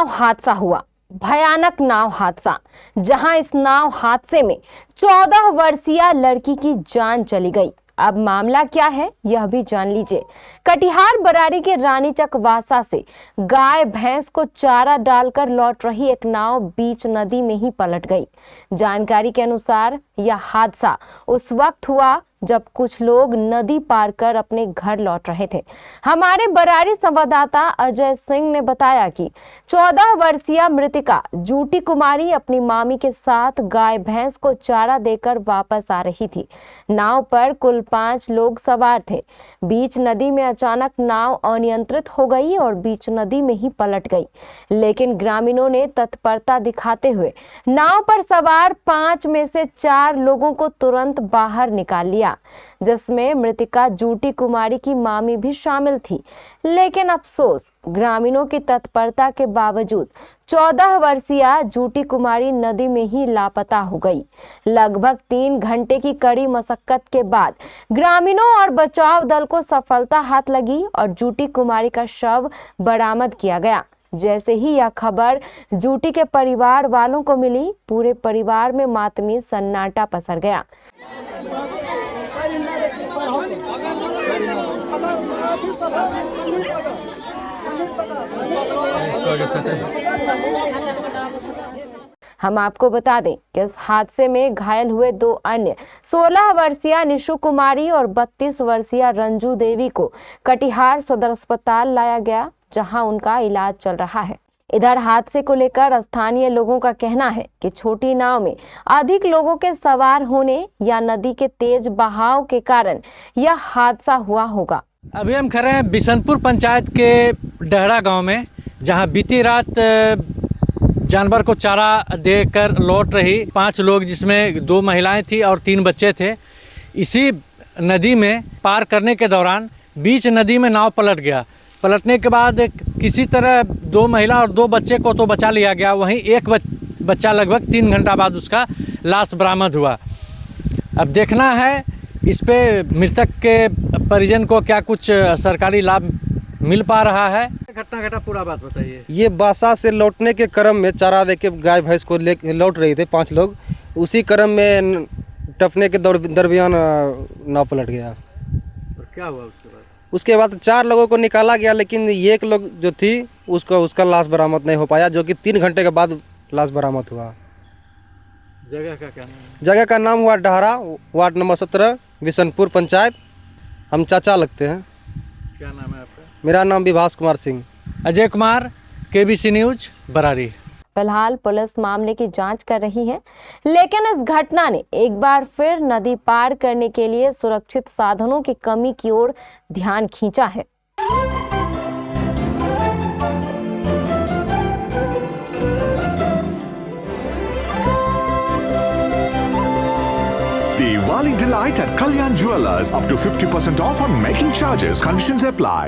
नाव हादसा हुआ। भयानक नाव हादसा, जहां इस नाव हादसे में 14 वर्षीय लड़की की जान चली गई। अब मामला क्या है यह भी जान लीजिए। कटिहार बरारी के रानी चकवासा से गाय भैंस को चारा डालकर लौट रही एक नाव बीच नदी में ही पलट गई। जानकारी के अनुसार यह हादसा उस वक्त हुआ जब कुछ लोग नदी पार कर अपने घर लौट रहे थे। हमारे बरारी संवाददाता अजय सिंह ने बताया कि 14 वर्षीय मृतिका जूटी कुमारी अपनी मामी के साथ गाय भैंस को चारा देकर वापस आ रही थी। नाव पर कुल 5 लोग सवार थे। बीच नदी में अचानक नाव अनियंत्रित हो गई और बीच नदी में ही पलट गई। लेकिन ग्रामीणों ने तत्परता दिखाते हुए नाव पर सवार 5 में से 4 लोगों को तुरंत बाहर निकाल लिया, जिसमें मृतिका जूटी कुमारी की मामी भी शामिल थी। लेकिन अफसोस, ग्रामीणों की तत्परता के बावजूद 14 वर्षीय जूटी कुमारी नदी में ही लापता हो गई। लगभग 3 घंटे की कड़ी मशक्कत के बाद ग्रामीणों और बचाव दल को सफलता हाथ लगी और जूटी कुमारी का शव बरामद किया गया। जैसे ही यह खबर जूटी के परिवार वालों को मिली, पूरे परिवार में मातमी सन्नाटा पसर गया। हम आपको बता दें कि इस हादसे में घायल हुए 2 अन्य 16 वर्षीय निशु कुमारी और 32 वर्षीय रंजू देवी को कटिहार सदर अस्पताल लाया गया, जहां उनका इलाज चल रहा है। इधर हादसे को लेकर स्थानीय लोगों का कहना है कि छोटी नाव में अधिक लोगों के सवार होने या नदी के तेज बहाव के कारण यह हादसा हुआ होगा। अभी हम खड़े हैं बिशनपुर पंचायत के डहरा गांव में, जहां बीती रात जानवर को चारा देकर लौट रही 5 लोग, जिसमें 2 महिलाएं थी और 3 बच्चे थे। इसी नदी में पार करने के दौरान बीच नदी में नाव पलट गया। पलटने के बाद किसी तरह 2 महिला और 2 बच्चे को तो बचा लिया गया। वहीं एक बच्चा लगभग 3 घंटा बाद उसका लाश बरामद हुआ। अब देखना है इस पे मृतक के परिजन को क्या कुछ सरकारी लाभ मिल पा रहा है। घटना पूरा बात बताइए। ये बासा से लौटने के क्रम में चारा देके गाय भैंस को ले लौट रहे थे 5 लोग। उसी क्रम में टपने के दरमियान नाव पलट गया। और क्या हुआ उसके बाद 4 लोगों को निकाला गया, लेकिन एक लोग जो थी उसका लाश बरामद नहीं हो पाया, जो कि 3 घंटे के बाद लाश बरामद हुआ। जगह का क्या नाम है? जगह का नाम हुआ डहरा, वार्ड नंबर 17, बिशनपुर पंचायत। हम चाचा लगते हैं। क्या नाम है आपका? मेरा नाम विभास कुमार सिंह। Ajay Kumar, KBC news, Barari. फिलहाल पुलिस मामले की जांच कर रही है, लेकिन इस घटना ने एक बार फिर नदी पार करने के लिए सुरक्षित साधनों की कमी की ओर ध्यान खींचा है। Diwali delight at Kalyan Jewelers, up to 50% off on making charges. Conditions apply.